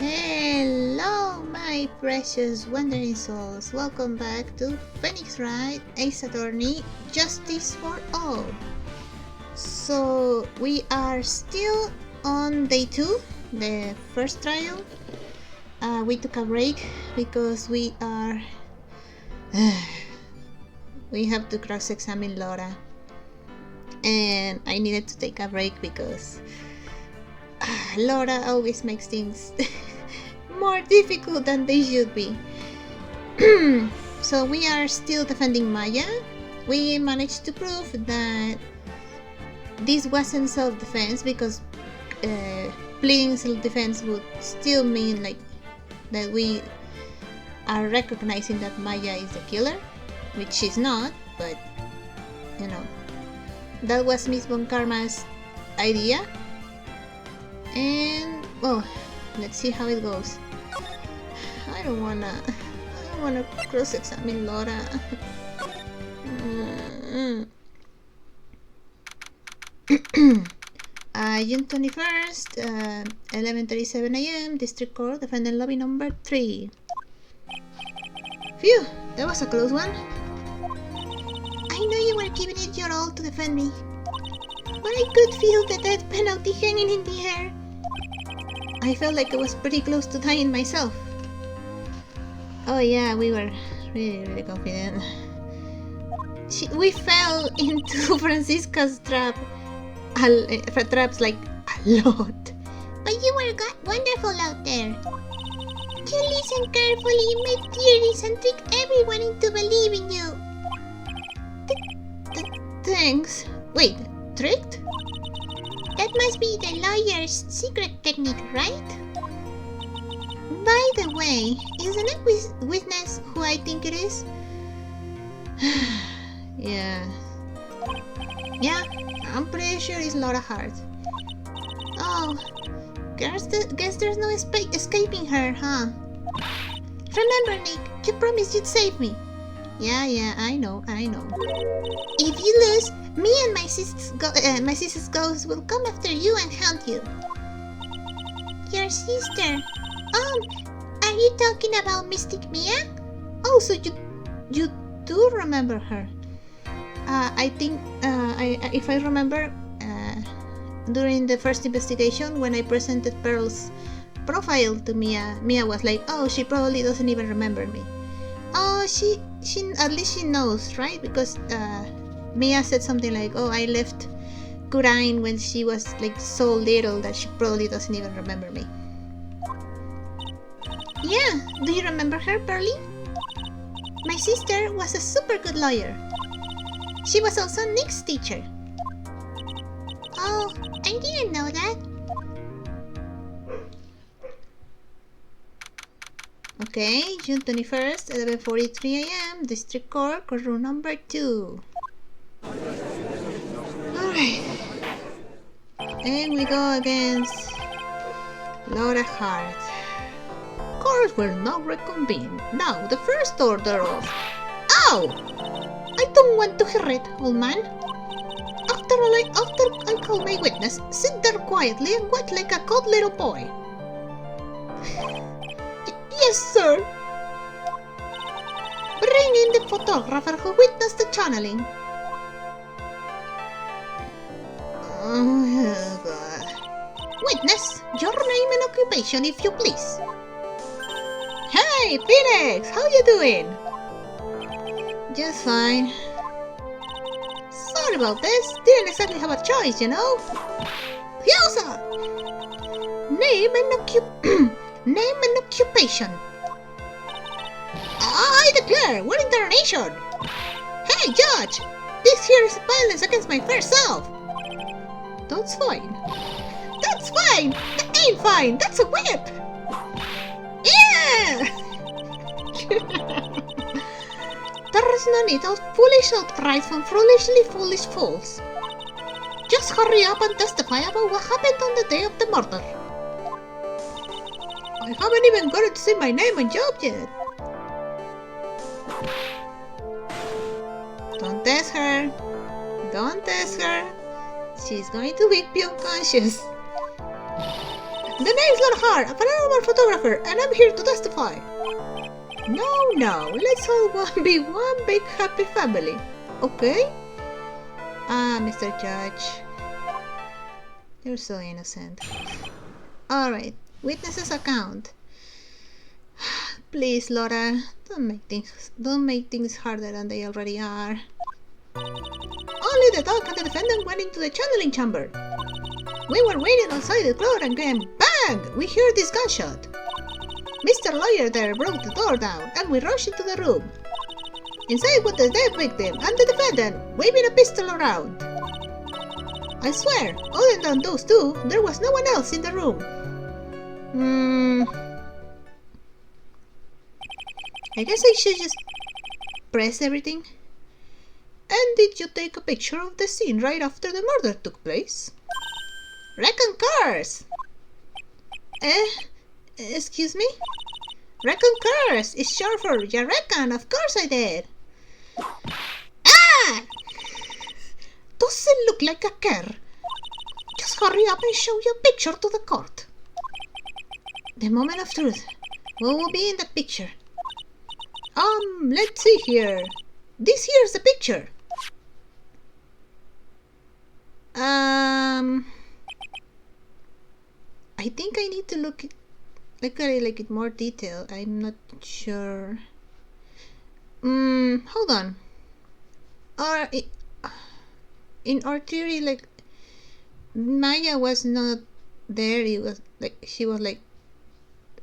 Hello, my precious wandering souls. Welcome back to Phoenix Wright, Ace Attorney, Justice for All. So, we are still on day 2, the first trial. We took a break because we have to cross-examine Lotta. And I needed to take a break because Lotta always makes things more difficult than they should be. So we are still defending Maya. We managed to prove that this wasn't self-defense because pleading self-defense would still mean like that we are recognizing that Maya is the killer, which she's not, but you know, that was Miss Von Karma's idea. And well, let's see how it goes. I don't wanna cross-examine Lotta. June 21st, 11:37 a.m. District Court, defendant lobby number 3. Phew, that was a close one. I know you were giving it your all to defend me, but I could feel the death penalty hanging in the air. I felt like I was pretty close to dying myself. Oh yeah, we were really confident. We fell into Francisca's traps like a lot. But you were wonderful out there. You listened carefully, made theories, and tricked everyone into believing you. Thanks. Wait, tricked? That must be the lawyer's secret technique, right? By the way, isn't it witness who I think it is? Yeah, I'm pretty sure it's Lotta Hart. Oh, guess there's no escaping her, huh? Remember, Nick, you promised you'd save me. Yeah, I know. If you lose, me and my sister's ghost will come after you and haunt you. Your sister? Are you talking about Mystic Mia? Oh, so you do remember her? I think if I remember, during the first investigation when I presented Pearl's profile to Mia, Mia was like, "Oh, she probably doesn't even remember me." Oh, she at least she knows, right? Because Mia said something like, "Oh, I left Kurain when she was like so little that she probably doesn't even remember me." Yeah, do you remember her, Pearly? My sister was a super good lawyer. She was also Nick's teacher. Oh, I didn't know that. Okay, June 21st, 11:43 a.m. District Court, courtroom number 2. Alright. And we go against Lotta Hart. Court will now reconvene. Now, the first order of... Ow! I don't want to hear it, old man. After I call my witness, sit there quietly and wait like a good little boy. Yes, sir. Bring in the photographer who witnessed the channeling. Oh, God. Witness, your name and occupation, if you please. Hey, Phoenix, how you doing? Just fine. Sorry about this. Didn't exactly have a choice, you know. Piosa! Name and occupation. I declare, what in tarnation? Hey, Judge! This here is violence against my fair self. That's fine. That's fine! That ain't fine! That's a whip! Yeah! There is no need of foolish outcries from foolishly foolish fools. Just hurry up and testify about what happened on the day of the murder. I haven't even got to say my name and job yet. Don't test her. Don't test her. She's going to make you unconscious. The name's Lotta, a paranormal photographer, and I'm here to testify. No, let's all be one big happy family, okay? Mr. Judge. You're so innocent. Alright, witnesses account. Please, Lotta, don't make things harder than they already are. Only the dog and the defendant went into the channeling chamber. We were waiting outside the door and then bang! We heard this gunshot. Mr. Lawyer there broke the door down and we rushed into the room. Inside was the dead victim and the defendant waving a pistol around. I swear, other than those two, there was no one else in the room. I guess I should just press everything. And did you take a picture of the scene right after the murder took place? Recon cars! Excuse me? Recon cars! It's short for ya reckon, of course I did! Ah! Doesn't look like a car. Just hurry up and show your picture to the court. The moment of truth. What will be in that picture? Let's see here. This here's the picture. I think I need to look at it more detail. I'm not sure. Hold on. In our theory, like, Maya was not there. It was like she was like,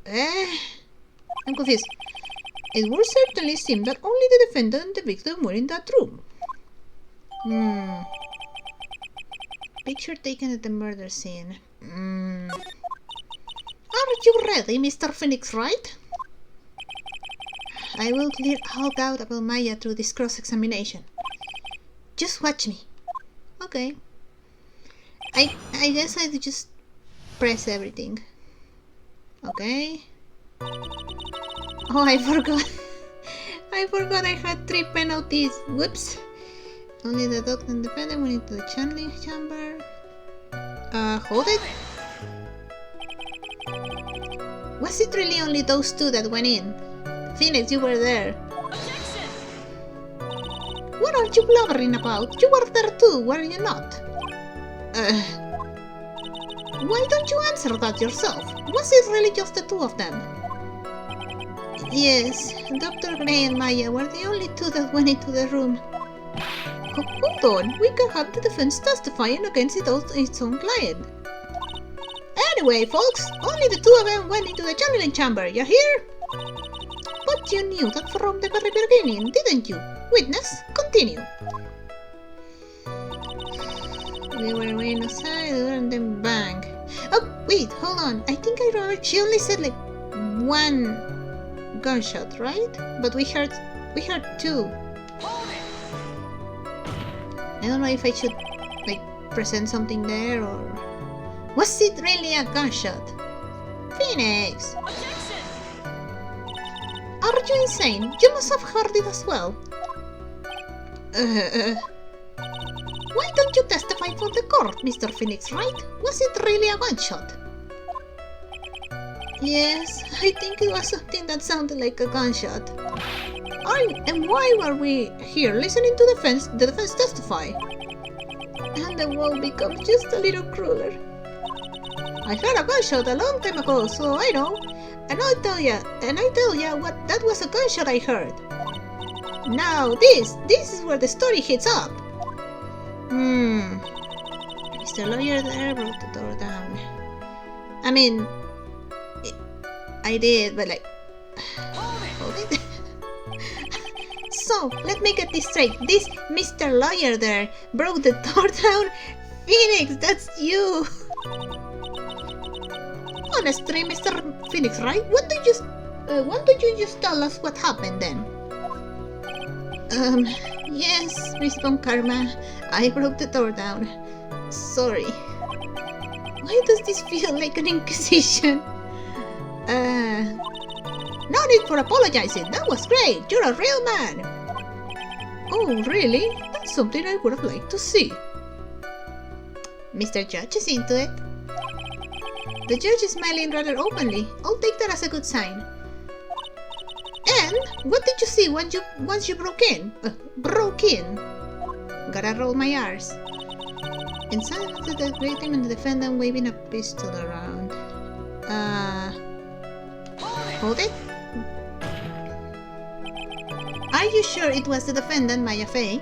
I'm confused. It would certainly seem that only the defendant and the victim were in that room. Picture taken at the murder scene. Are you ready, Mr. Phoenix Wright? I will clear all doubt about Maya through this cross-examination. Just watch me. Okay. I guess I just press everything. Okay. Oh, I forgot. I forgot I had 3 penalties. Whoops. Only the dog and defendant went into the channeling chamber. Hold it. Was it really only those 2 that went in? Phoenix, you were there. Objection! What are you blubbering about? You were there too, were you not? Why don't you answer that yourself? Was it really just the 2 of them? Yes, Dr. Gray and Maya were the only 2 that went into the room. Hold on, we can have the defense testifying against its own client. Anyway, folks, only the 2 of them went into the channeling chamber, you hear? But you knew that from the very beginning, didn't you? Witness, continue. We were waiting outside and then bang. Oh, wait, hold on. I think I remember she only said like 1 gunshot, right? But we heard 2. I don't know if I should like present something there or... Was it really a gunshot? Phoenix! Objection! Are you insane? You must have heard it as well. Why don't you testify for the court, Mr. Phoenix Wright? Was it really a gunshot? Yes, I think it was something that sounded like a gunshot. And why were we here listening to the defense testify? And the world becomes just a little crueler. I heard a gunshot a long time ago, so I know. And I tell ya what that was a gunshot I heard. Now this is where the story hits up. Mr. Lawyer there broke the door down. I mean, I did, but like... Hold it. So, let me get this straight. This Mr. Lawyer there broke the door down? Phoenix, that's you! Honestly, Mr. Phoenix, right? Why don't you just tell us what happened then? Yes, Miss Von Karma. I broke the door down. Sorry. Why does this feel like an inquisition? No need for apologizing. That was great. You're a real man. Oh, really? That's something I would have liked to see. Mr. Judge is into it. The judge is smiling rather openly. I'll take that as a good sign. And what did you see once you broke in? Gotta roll my R's. Inside of the victim and the defendant waving a pistol around. Hold it? Are you sure it was the defendant, Maya Fey?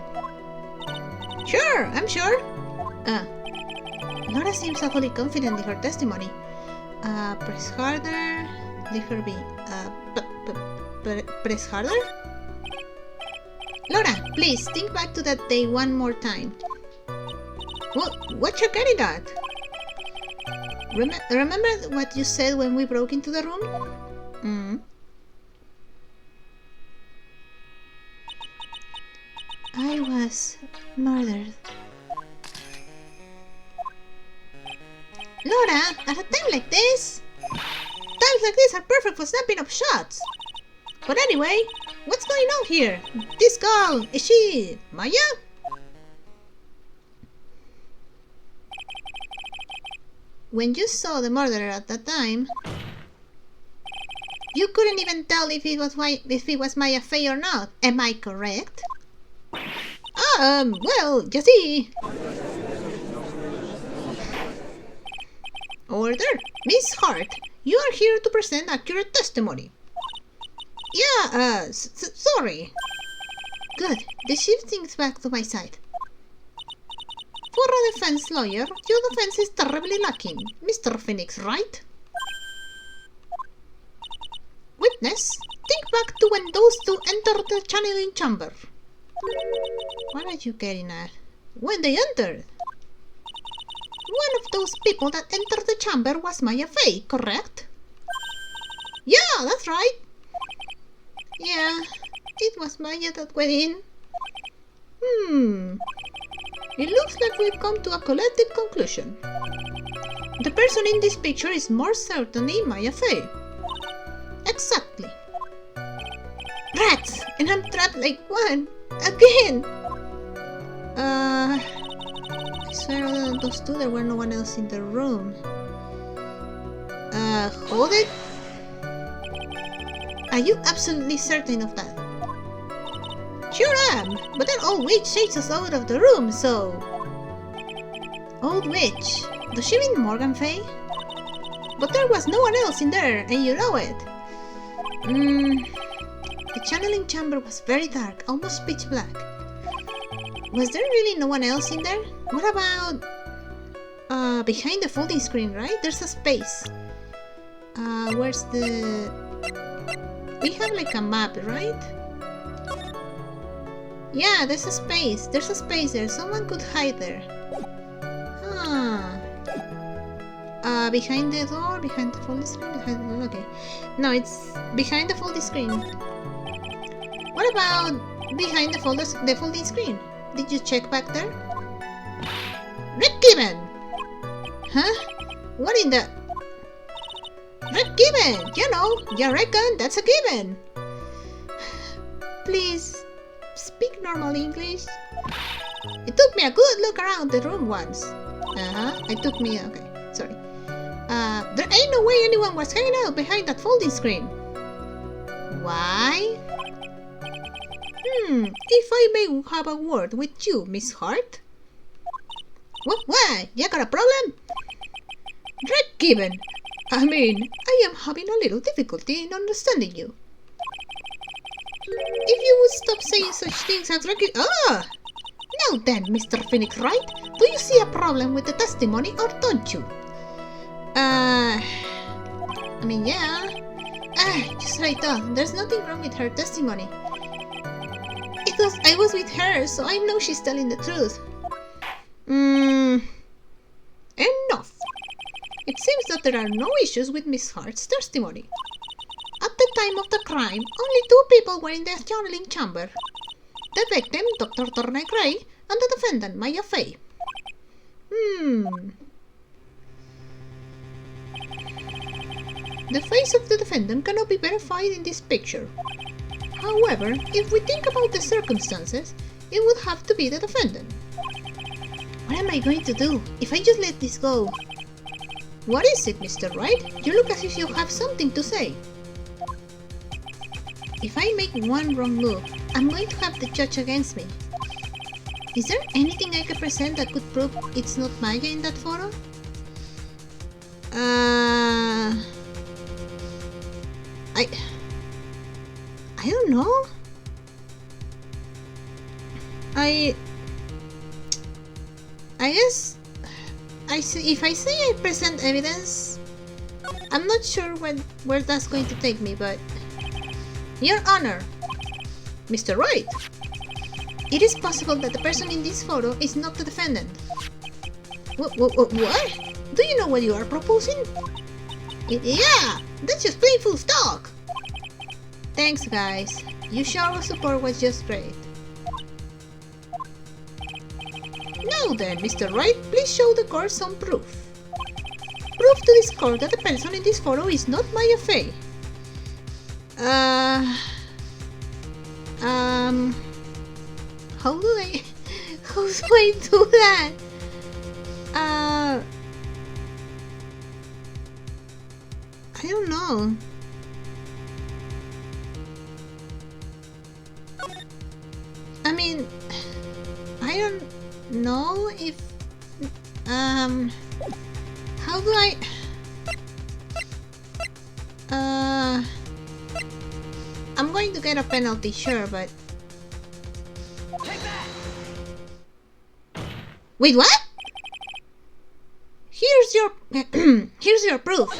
Sure, I'm sure. Lotta seems awfully confident in her testimony. Press harder. Leave her be. Press harder? Lotta, please think back to that day one more time. What you getting at? Remember what you said when we broke into the room? I was murdered. Lotta, at a time like this? Times like this are perfect for snapping up shots. But anyway, what's going on here? This girl, is she Maya? When you saw the murderer at that time, you couldn't even tell if it was Maya Fey or not. Am I correct? Well, you see. Order. Miss Hart, you are here to present accurate testimony. Yeah, sorry. Good. The shift things back to my side. For a defense lawyer, your defense is terribly lacking, Mr. Phoenix, right? Witness, think back to when those two entered the channeling chamber. What are you getting at? When they entered? One of those people that entered the chamber was Maya Fey, correct? Yeah, that's right. Yeah, it was Maya that went in. It looks like we've come to a collective conclusion. The person in this picture is more certainly Maya Fey. Exactly. Rats! And I'm trapped like one! Again! I swear other than those two there were no one else in the room. Hold it? Are you absolutely certain of that? Sure am, but that old witch chased us out of the room, so... Old witch? Does she mean Morgan Fey? But there was no one else in there, and you know it. The channeling chamber was very dark, almost pitch black. Was there really no one else in there? What about... behind the folding screen, right? There's a space. Where's the... We have like a map, right? Yeah, there's a space. There's a space there. Someone could hide there. Behind the door, behind the folding screen, behind the... Okay. No, it's behind the folding screen. What about behind the folding screen? Did you check back there? Rick Given! Huh? What in the... Rick Given! You know, you reckon that's a given! Please, speak normal English. It took me a good look around the room once. It took me... Okay, sorry. There ain't no way anyone was hanging out behind that folding screen. Why? If I may have a word with you, Miss Hart. What? You got a problem? Rick Given! I mean, I am having a little difficulty in understanding you. If you would stop saying such things as Rick... Now then, Mr. Phoenix Wright, do you see a problem with the testimony or don't you? I mean, yeah. Just like that. There's nothing wrong with her testimony. I was with her, so I know she's telling the truth. Enough. It seems that there are no issues with Miss Hart's testimony. At the time of the crime, only two people were in the channeling chamber. The victim, Dr. Turnabout, and the defendant, Maya Fey. The face of the defendant cannot be verified in this picture. However, if we think about the circumstances, it would have to be the defendant. What am I going to do if I just let this go? What is it, Mr. Wright? You look as if you have something to say. If I make one wrong move, I'm going to have the judge against me. Is there anything I can present that could prove it's not Maya in that photo? I don't know. I guess if I say I present evidence, I'm not sure where that's going to take me, but Your Honor, Mr. Wright, it is possible that the person in this photo is not the defendant. What? Do you know what you are proposing? Yeah, that's just plain fool talk. Thanks, guys. Your show of support was just great. Now then, Mr. Wright, please show the court some proof. Prove to this court that the person in this photo is not Maya Fey. How do I do that? I don't know. I mean, I don't know if how do I I'm going to get a penalty, sure, but wait, what? Here's your here's your proof.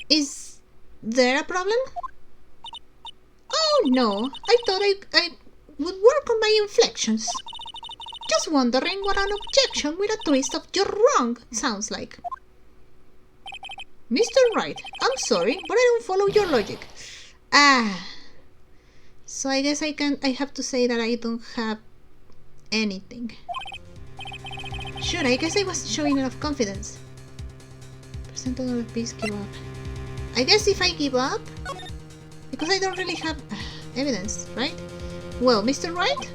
Is there a problem? Oh no, I thought I would work on my inflections. Just wondering what an objection with a twist of "you're wrong" sounds like. Mr. Wright, I'm sorry, but I don't follow your logic. So I guess I have to say that I don't have anything. Sure, I guess I wasn't showing enough confidence. Present another piece, give up. I guess if I give up, because I don't really have evidence, right? Well, Mr. Wright,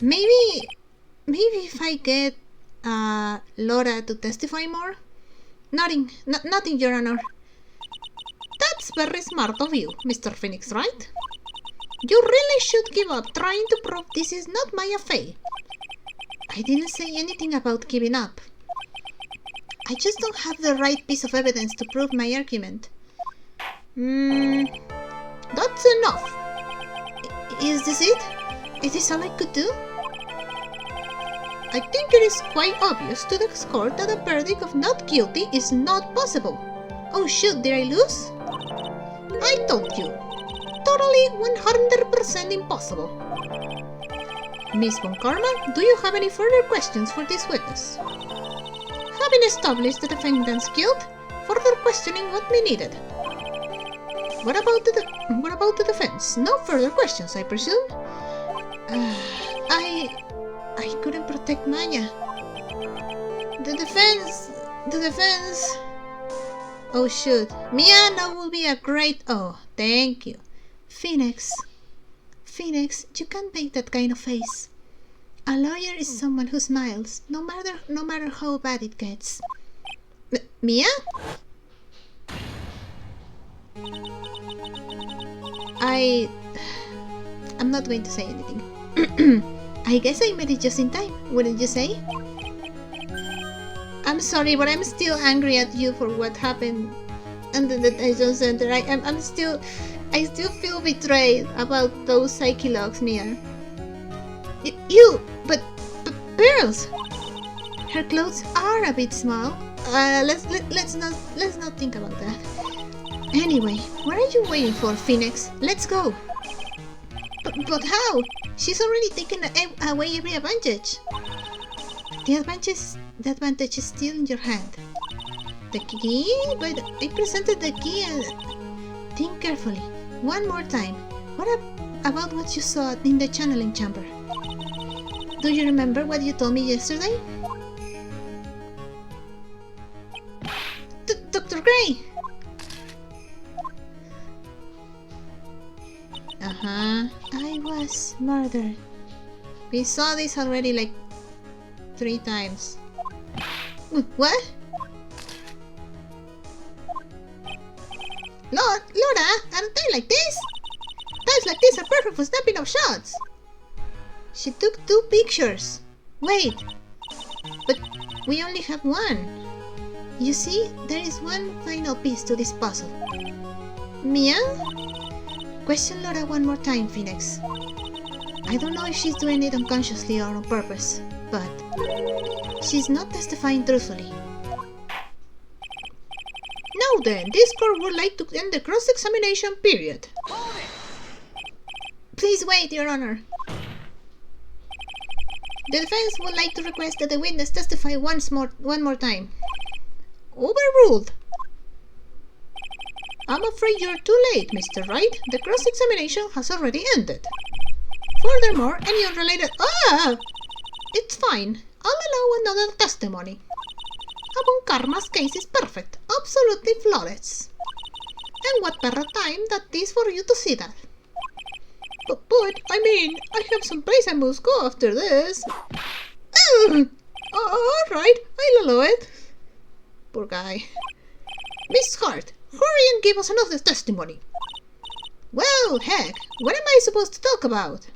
maybe if I get Lotta to testify more. Nothing, Your Honor. That's very smart of you, Mr. Phoenix, right? You really should give up trying to prove this is not Maya Fey. I didn't say anything about giving up. I just don't have the right piece of evidence to prove my argument. That's enough. Is this it? Is this all I could do? I think it is quite obvious to the court that a verdict of not guilty is not possible. Oh shoot, did I lose? I told you. Totally 100% impossible. Miss Von Karma, do you have any further questions for this witness? Having established the defendant's guilt, further questioning would be needed. What about the defense? No further questions, I presume? I couldn't protect Maya. The defense... Oh shoot. Mia now will be a great... Oh, thank you. Phoenix, you can't make that kind of face. A lawyer is someone who smiles, no matter how bad it gets. Mia? I'm not going to say anything. I guess I made it just in time, wouldn't you say? I'm sorry, but I'm still angry at you for what happened in the detention center. I still feel betrayed about those psyche logs, Mia. But Pearls! Her clothes are a bit small. Let's not think about that. Anyway, what are you waiting for, Phoenix? Let's go. But how? She's already taken away every advantage. The advantage is still in your hand. The key? But I presented the key and... Think carefully. One more time. What about what you saw in the channeling chamber? Do you remember what you told me yesterday? Dr. Gray! I was murdered. We saw this already like 3 times. What? Lotta, at a time like this? Times like this are perfect for snapping up shots. She took 2 pictures. Wait, but we only have one. You see, there is one final piece to this puzzle. Mia? Question Lotta one more time, Phoenix. I don't know if she's doing it unconsciously or on purpose, but she's not testifying truthfully. Now then, this court would like to end the cross-examination period. Please wait, Your Honor. The defense would like to request that the witness testify one more time. Overruled. I'm afraid you're too late, Mr. Wright. The cross-examination has already ended. Furthermore, any unrelated... It's fine. I'll allow another testimony. Von Karma's case is perfect, absolutely flawless. And what better time than this for you to see that? But I mean, I have some place I must go after this. Alright, I'll allow it. Poor guy. Miss Hart, hurry and give us another testimony. Well, heck, what am I supposed to talk about?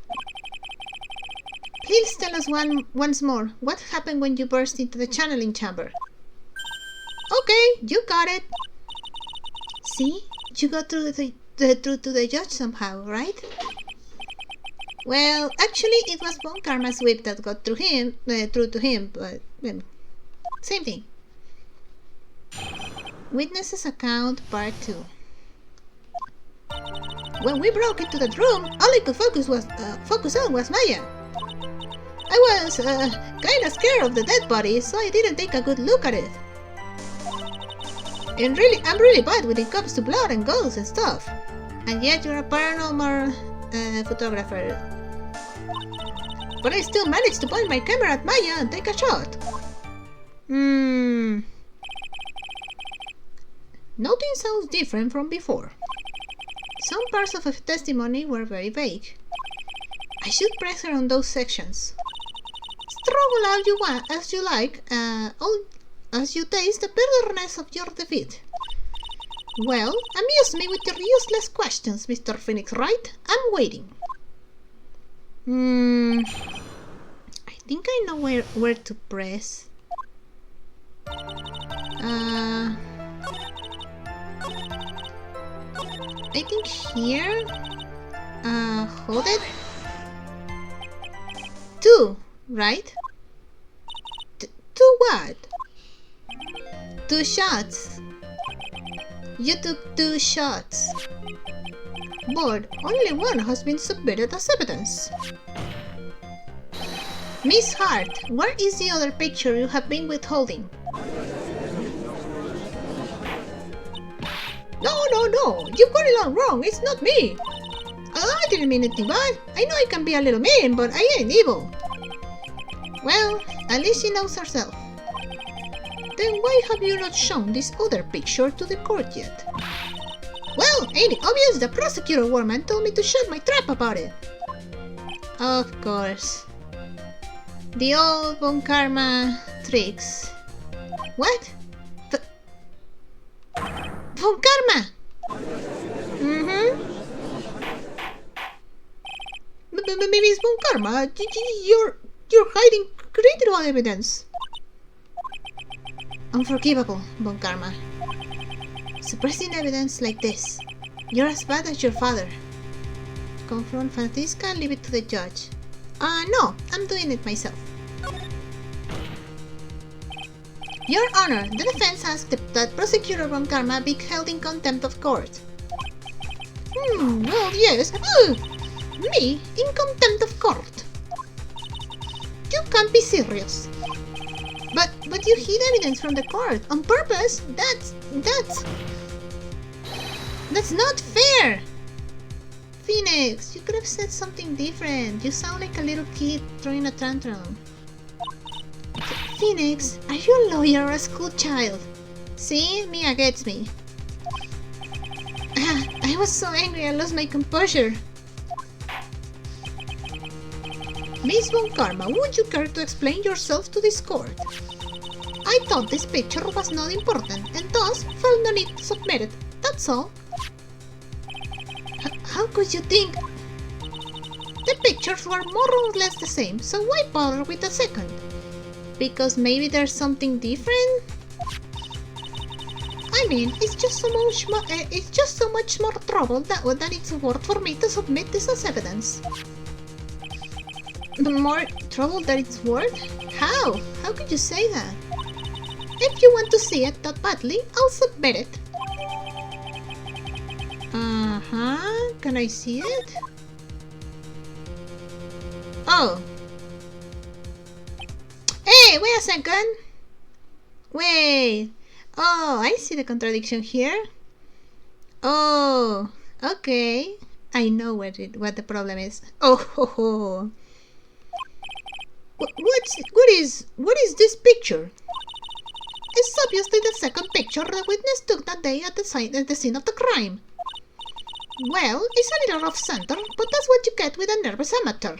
Please tell us once more, what happened when you burst into the channeling chamber? Okay, you got it. See, you got through to the judge somehow, right? Well, actually, it was Von Karma's whip that got through to him, but well, same thing. Witnesses account part 2. When we broke into that room, all I could focus on was Maya. I was kinda scared of the dead body, so I didn't take a good look at it. And really, I'm really bad when it comes to blood and ghosts and stuff. And yet you're a paranormal photographer. But I still managed to point my camera at Maya and take a shot. Nothing sounds different from before. Some parts of her testimony were very vague. I should press her on those sections. Struggle as you like, as you taste the bitterness of your defeat. Well, amuse me with your useless questions, Mr. Phoenix Wright. I'm waiting. I think I know where to press. I think here. Hold it. 2, right? 2 what? 2 shots. You took 2 shots. But only one has been submitted as evidence. Miss Hart, where is the other picture you have been withholding? No, you've got it all wrong, it's not me. I didn't mean anything bad. I know I can be a little mean, but I ain't evil. Well, at least she knows herself. Then why have you not shown this other picture to the court yet? Well, ain't it obvious? The prosecutor woman told me to shut my trap about it. Of course. The old Von Karma tricks. What? Von Karma! Miss Von Karma, you're hiding critical evidence. Unforgivable, Von Karma. Suppressing evidence like this. You're as bad as your father. Confront Francisca and leave it to the judge. No, I'm doing it myself. Your Honor, the defense asked that Prosecutor Von Karma be held in contempt of court. Well, yes. Me? In contempt of court? You can't be serious. But you hid evidence from the court on purpose. That's not fair. Phoenix, you could have said something different. You sound like a little kid throwing a tantrum. Phoenix, are you a lawyer or a school child? See, Mia gets me. I was so angry I lost my composure. Miss Von Karma, would you care to explain yourself to this court? I thought this picture was not important, and thus felt no need to submit it. That's all. How could you think? The pictures were more or less the same, so why bother with the second? Because maybe there's something different? I mean, it's just so much more trouble than it's worth for me to submit this as evidence. More trouble than it's worth? How? How could you say that? If you want to see it that badly, I'll submit it. Can I see it? Oh. Hey, wait a second. Wait. Oh, I see the contradiction here. Oh, okay. I know what the problem is. Oh, ho, ho. What is this picture? It's obviously the second picture the witness took that day at the scene of the crime. Well, it's a little off-center, but that's what you get with a nervous amateur.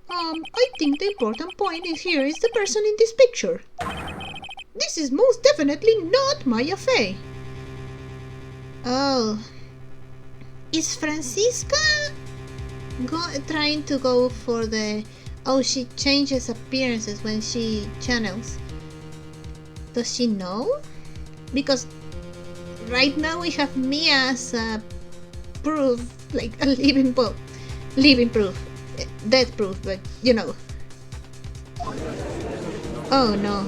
I think the important point here is the person in this picture. This is most definitely not Maya Fey. Oh. Is Francisca trying to go for the... Oh, she changes appearances when she channels. Does she know? Because right now we have Mia as a proof, like a living proof. Dead proof, but you know. Oh no.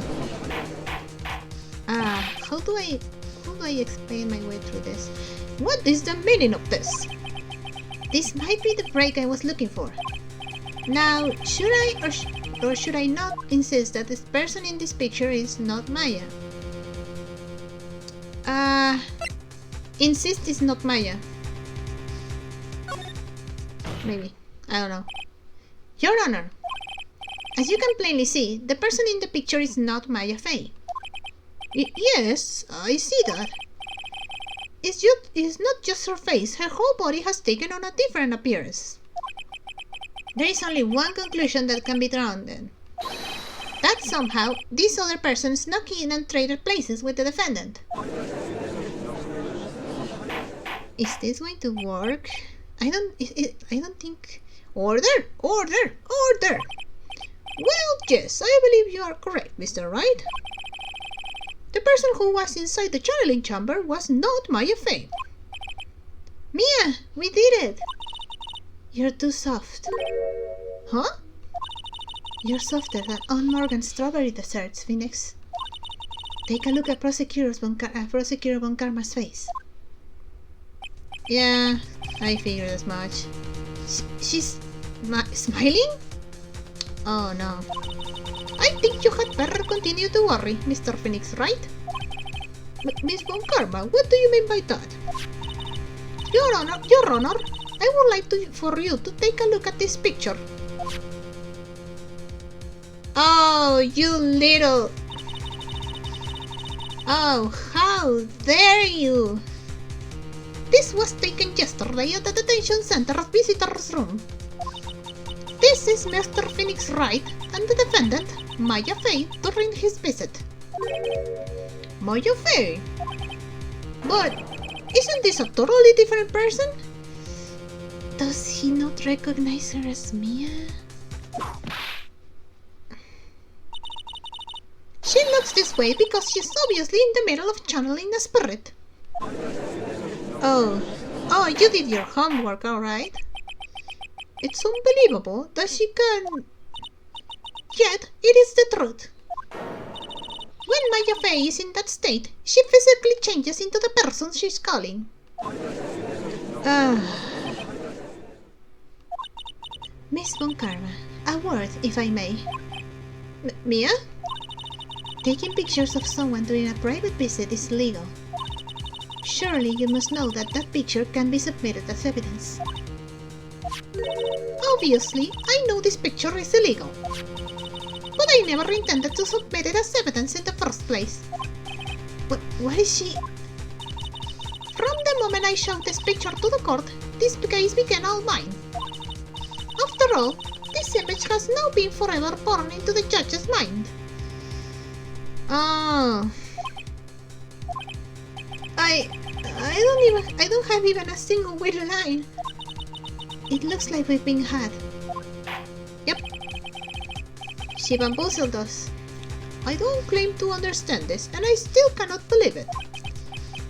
How do I explain my way through this? What is the meaning of this? This might be the break I was looking for. Now, should I or should I not insist that this person in this picture is not Maya? Insist is not Maya. Maybe. I don't know. Your Honor, as you can plainly see, the person in the picture is not Maya Fey. Yes, I see that. It's not just her face, her whole body has taken on a different appearance. There is only one conclusion that can be drawn then. That somehow, this other person snuck in and traded places with the defendant. Is this going to work? I don't think... Order! Order! Order! Well, yes, I believe you are correct, Mr. Wright. The person who was inside the channeling chamber was not Maya Fey. Mia, we did it! You're too soft. Huh? You're softer than unmorgan strawberry desserts, Phoenix. Take a look at Prosecutor Von Karma's face. Yeah, I figured as much. She's smiling? Oh no. I think you had better continue to worry, Mr. Phoenix, right? Miss Von Karma, what do you mean by that? Your Honor, I would like for you to take a look at this picture. Oh, you little... Oh, how dare you! This was taken yesterday at the detention center of visitors' room. This is Mr. Phoenix Wright and the defendant, Maya Fey, during his visit. Maya Fey? But isn't this a totally different person? Does he not recognize her as Mia? She looks this way because she's obviously in the middle of channeling a spirit. Oh, you did your homework, alright. It's unbelievable that she can... Yet, it is the truth. When Maya Fey is in that state, she physically changes into the person she's calling. Miss Von Karma, a word, if I may. Mia? Taking pictures of someone during a private visit is legal. Surely you must know that that picture can be submitted as evidence. Obviously, I know this picture is illegal. But I never intended to submit it as evidence in the first place. What is she... From the moment I showed this picture to the court, this case became all mine. After all, this image has now been forever born into the judge's mind. Oh. I don't have even a single weird line. It looks like we've been had. Yep. She bamboozled us. I don't claim to understand this, and I still cannot believe it.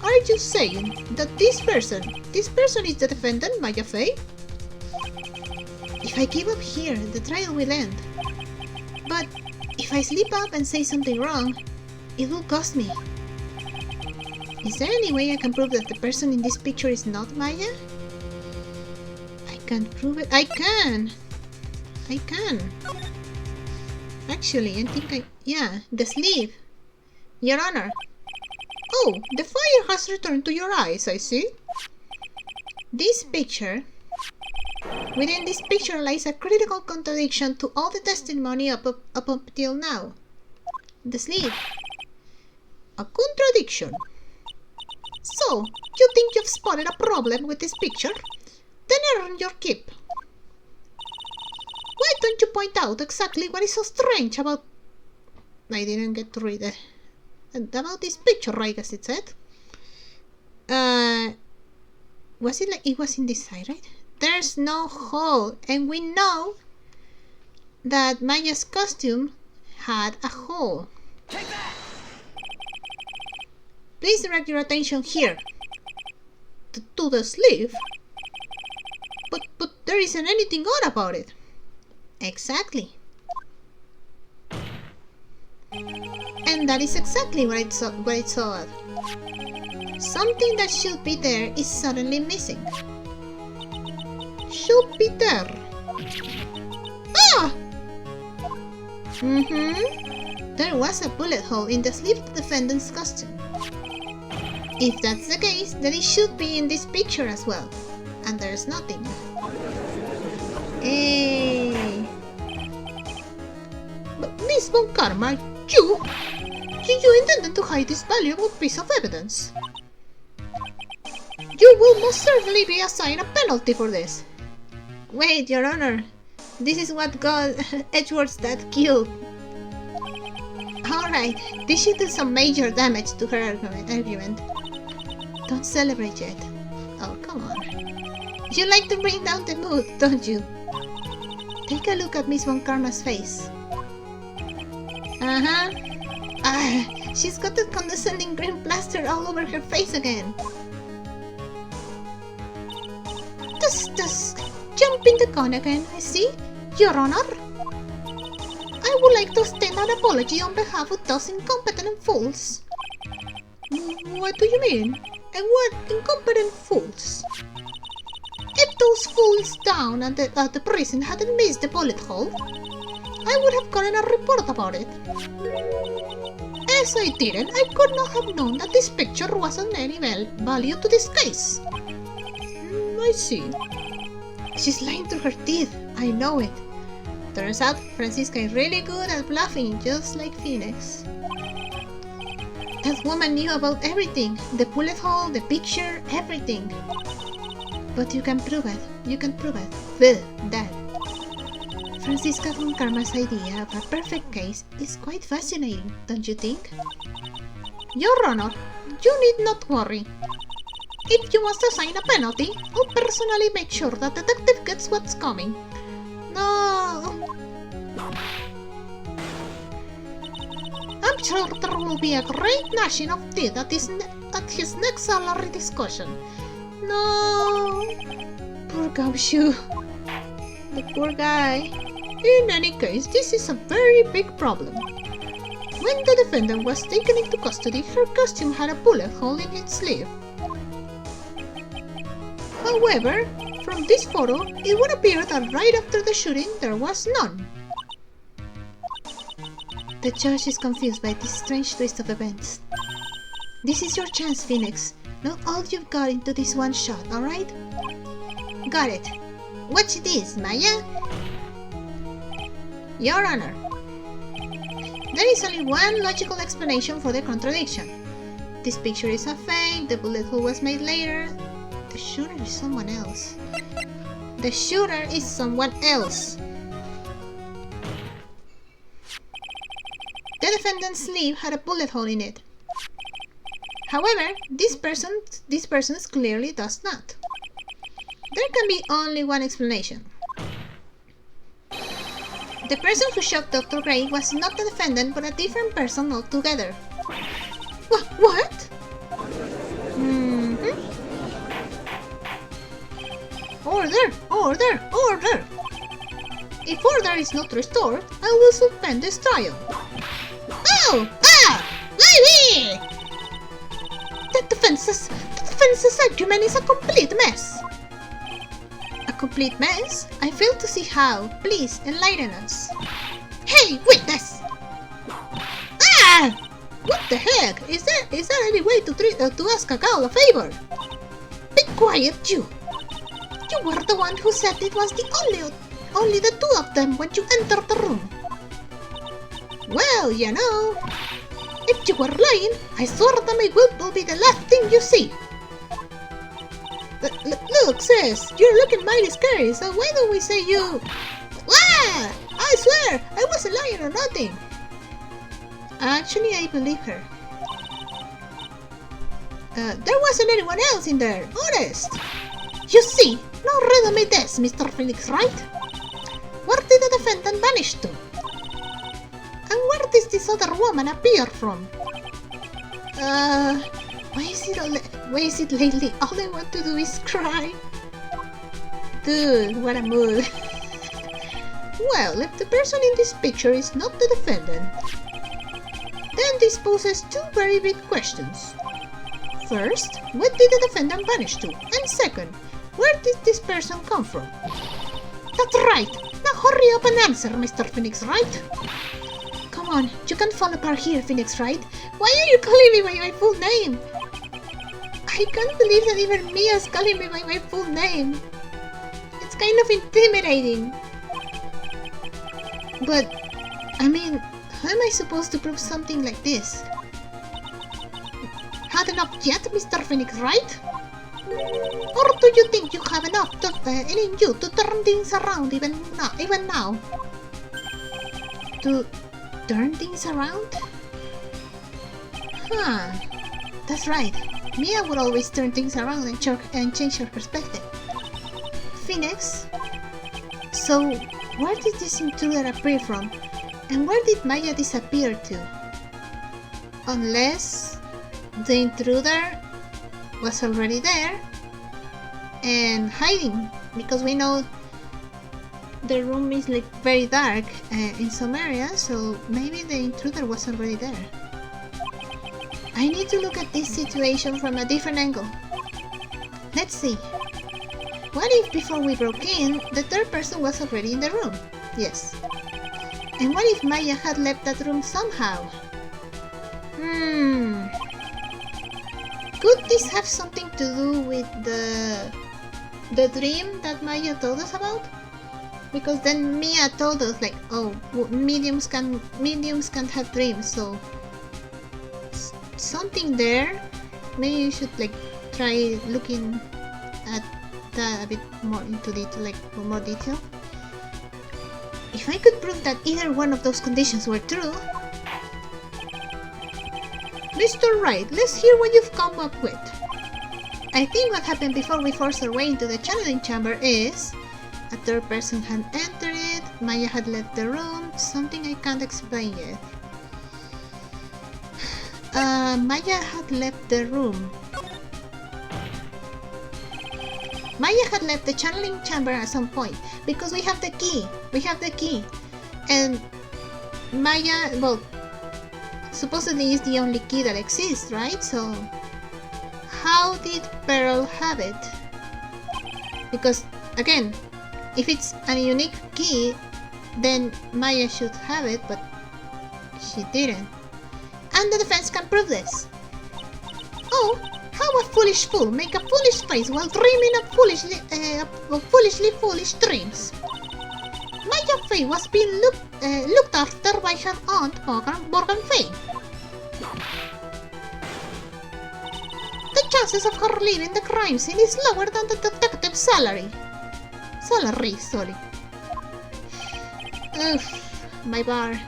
Are you saying that this person is the defendant, Maya Fey? If I give up here, the trial will end. But if I slip up and say something wrong, it will cost me. Is there any way I can prove that the person in this picture is not Maya? I can't prove it. I can! Actually, I think yeah, the sleeve. Your Honor. Oh, the fire has returned to your eyes, I see. Within this picture lies a critical contradiction to all the testimony up until now. The sleeve. A contradiction. So, you think you've spotted a problem with this picture? Then earn your keep. Why don't you point out exactly what is so strange about... I didn't get to read it. About this picture, I guess it said. Was it like it was in this side, right? There's no hole, and we know that Maya's costume had a hole. Take that! Please direct your attention here. To the sleeve? But there isn't anything odd about it. Exactly. And that is exactly what I saw. Something that should be there is suddenly missing. Should be there. Ah! There was a bullet hole in the sleeve of the defendant's costume. If that's the case, then it should be in this picture as well. And there's nothing. Hey. But Miss Von Karma, you intended to hide this valuable piece of evidence. You will most certainly be assigned a penalty for this. Wait, Your Honor. This is what got Edgeworth's dad killed. Alright, this should do some major damage to her argument. Don't celebrate yet. Oh, come on. You like to bring down the mood, don't you? Take a look at Miss Von Karma's face. She's got that condescending green plaster all over her face again. Just jump in the gun again, I see. Your Honor. I would like to extend an apology on behalf of those incompetent fools. What do you mean? And what incompetent fools? If those fools down at the prison hadn't missed the bullet hole, I would have gotten a report about it. As I didn't, I could not have known that this picture wasn't any value to this case. I see. She's lying through her teeth. I know it. Turns out, Francisca is really good at bluffing, just like Phoenix. That woman knew about everything. The bullet hole, the picture, everything. But you can prove it. You can prove it. With that. Francisca Von Karma's idea of a perfect case is quite fascinating, don't you think? Your Honor, you need not worry. If you must assign a penalty, I'll personally make sure that the detective gets what's coming. No. I'm sure there will be a great gnashing of teeth at his next salary discussion. No. Poor Gumshoe. The poor guy. In any case, this is a very big problem. When the defendant was taken into custody, her costume had a bullet hole in its sleeve. However, from this photo, it would appear that right after the shooting, there was none. The judge is confused by this strange twist of events. This is your chance, Phoenix. Not all you've got into this one shot, alright? Got it. Watch this, Maya. Your Honor. There is only one logical explanation for the contradiction. This picture is a fake, the bullet hole was made later. The shooter is someone else. The shooter is someone else. The defendant's sleeve had a bullet hole in it. However, this person's clearly does not. There can be only one explanation. The person who shot Dr. Gray was not the defendant, but a different person altogether. What? Order! If order is not restored, I will suspend this trial. Oh! Leave me! The defense's argument is a complete mess. A complete mess? I fail to see how. Please, enlighten us. Hey, witness! What the heck? Is there any way to ask a girl a favor? Be quiet, you! You were the one who said it was only the two of them when you entered the room. Well, you know, if you were lying, I swear that my whip will be the last thing you see. Look, sis, you're looking mighty scary, so why don't we say you... I swear, I wasn't lying or nothing. Actually, I believe her. There wasn't anyone else in there, honest. You see, now riddle me this, Mr. Phoenix, Wright. Where did the defendant vanish to? And where does this other woman appear from? Why is it lately all I want to do is cry? Dude, what a mood. Well, if the person in this picture is not the defendant, then this poses two very big questions. First, where did the defendant vanish to? And second, where did this person come from? That's right! Now hurry up and answer, Mr. Phoenix Wright! Come on, you can't fall apart here, Phoenix Wright! Why are you calling me by my full name? I can't believe that even Mia's calling me by my full name! It's kind of intimidating! But, I mean, how am I supposed to prove something like this? Had enough yet, Mr. Phoenix Wright? Or do you think you have enough in you to turn things around even now? To turn things around? Huh. That's right. Mia would always turn things around and change her perspective. Phoenix? So, where did this intruder appear from? And where did Maya disappear to? Unless the intruder was already there and hiding, because we know the room is like very dark in some areas, so maybe the intruder was already there. I need to look at this situation from a different angle. Let's see. What if before we broke in, the third person was already in the room? Yes. And what if Maya had left that room somehow? Could this have something to do with the dream that Maya told us about? Because then Mia told us like, oh, mediums can't have dreams, so something there. Maybe you should like try looking at that a bit more into detail, like more detail. If I could prove that either one of those conditions were true. Mr. Wright, let's hear what you've come up with. I think what happened before we forced our way into the channeling chamber is a third person had entered it, Maya had left the room, something I can't explain yet. Maya had left the room. Maya had left the channeling chamber at some point because we have the key. And Maya, well, supposedly is the only key that exists, right? So how did Pearl have it? Because again, if it's a unique key, then Maya should have it, but she didn't. And the defense can prove this. Oh, how a foolish fool make a foolish face while dreaming of foolishly foolish dreams. Maya Fey was being looked after by her aunt Morgan Fey. The chances of her leaving the crime scene is lower than the detective's salary. Ugh, my bar.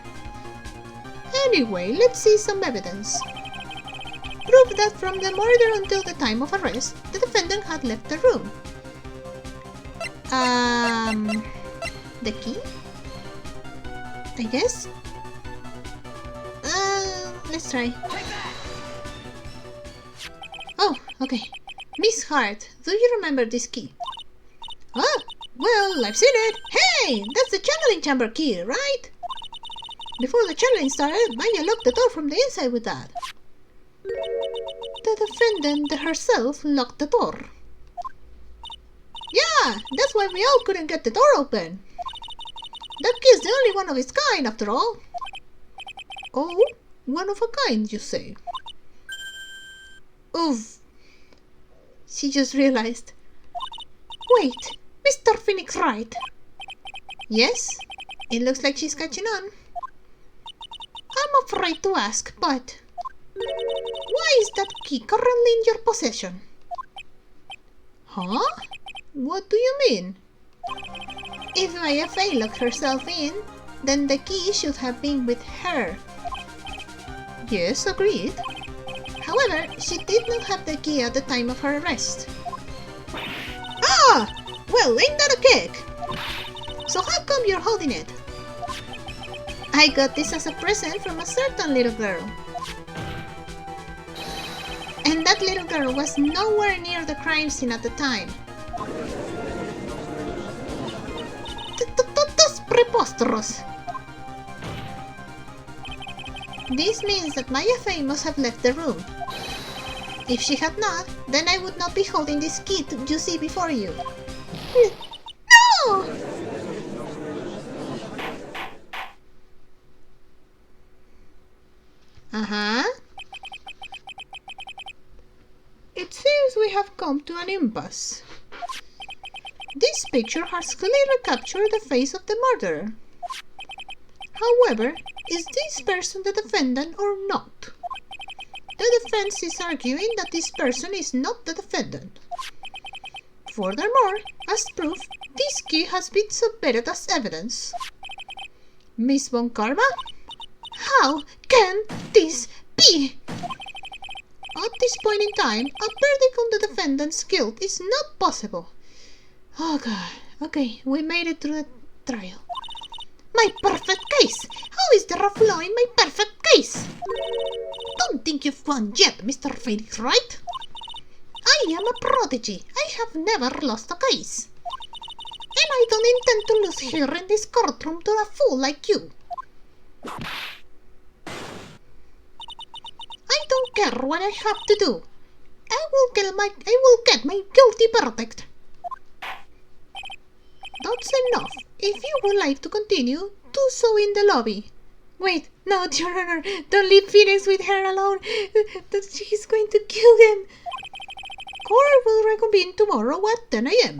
Anyway, let's see some evidence. Proof that from the murder until the time of arrest, the defendant had left the room. The key? I guess? Let's try. Oh, okay. Miss Hart, do you remember this key? Oh, well, I've seen it. Hey, that's the channeling chamber key, right? Before the channeling started, Maya locked the door from the inside with that. The defendant herself locked the door. Yeah, that's why we all couldn't get the door open. That key is the only one of its kind, after all. Oh, one of a kind, you say? Oof. She just realized. Wait, Mr. Phoenix Wright. Yes, it looks like she's catching on. I'm afraid to ask, but why is that key currently in your possession? Huh? What do you mean? If Maya Fey locked herself in, then the key should have been with her. Yes, agreed. However, she did not have the key at the time of her arrest. Ah! Well, ain't that a kick? So how come you're holding it? I got this as a present from a certain little girl. And that little girl was nowhere near the crime scene at the time. That's preposterous. This means that Maya Fey must have left the room. If she had not, then I would not be holding this key you see before you. No! It seems we have come to an impasse. This picture has clearly captured the face of the murderer. However, is this person the defendant or not? The defense is arguing that this person is not the defendant. Furthermore, as proof, this key has been submitted as evidence. Miss Von Karma? How can this be? At this point in time, a verdict on the defendant's guilt is not possible. Oh god, okay, we made it through the trial. My perfect case! How is there a flaw in my perfect case? Don't think you've won yet, Mr. Phoenix Wright. I am a prodigy. I have never lost a case. And I don't intend to lose here in this courtroom to a fool like you. I don't care what I have to do. I will get my guilty verdict. That's enough. If you would like to continue, do so in the lobby. Wait, no, Your Honor, don't leave Phoenix with her alone. She's going to kill him. Court will reconvene tomorrow at 10 a.m.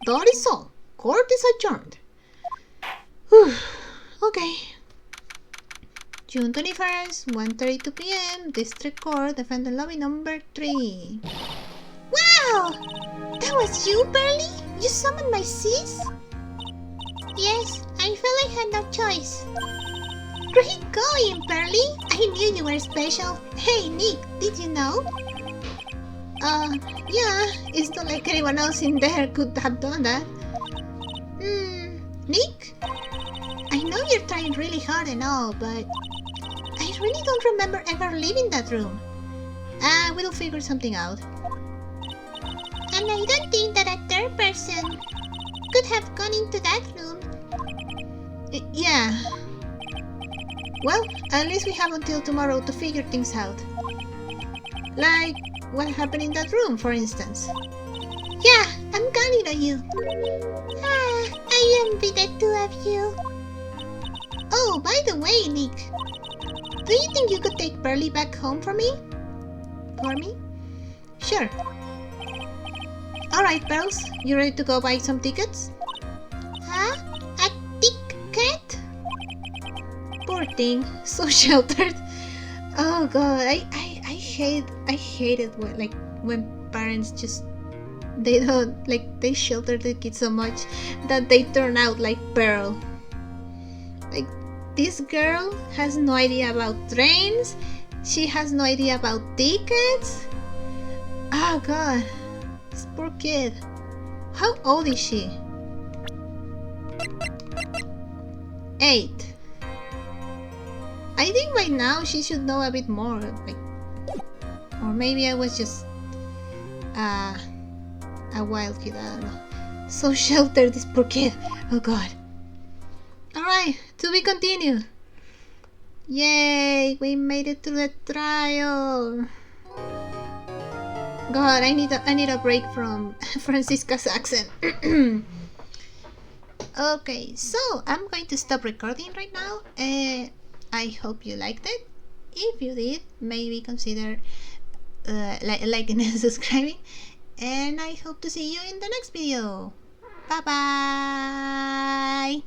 That is all. Court is adjourned. Whew. Okay. June 21st, 1:32 p.m. District Court, Defendant Lobby number 3. Wow! That was you, Burley? You summoned my sis? Yes, I felt I had no choice. Great going, Burley! I knew you were special. Hey, Nick, did you know? Yeah, it's not like anyone else in there could have done that. Nick? I know you're trying really hard and all, but I really don't remember ever leaving that room. We'll figure something out. And I don't think that a third person could have gone into that room. Yeah. Well, at least we have until tomorrow to figure things out. Like what happened in that room, for instance. Yeah, I'm counting on you. I envy the two of you. Oh, by the way, Nick. Do you think you could take Burley back home for me? Sure. Alright, Pearls. You ready to go buy some tickets? Huh? A ticket? Poor thing. So sheltered. Oh god, I hate it when parents just they shelter the kids so much that they turn out like Pearl. Like This girl has no idea about trains. She has no idea about tickets. Oh god, this poor kid. How old is she? 8. I think by now she should know a bit more. Like, or maybe I was just a wild kid. I don't know. So shelter this poor kid. Oh god. Alright, to be continued. Yay, we made it through the trial. God, I need a break from Francisca's accent. Okay, so I'm going to stop recording right now. I hope you liked it. If you did, maybe consider liking and subscribing. And I hope to see you in the next video. Bye bye.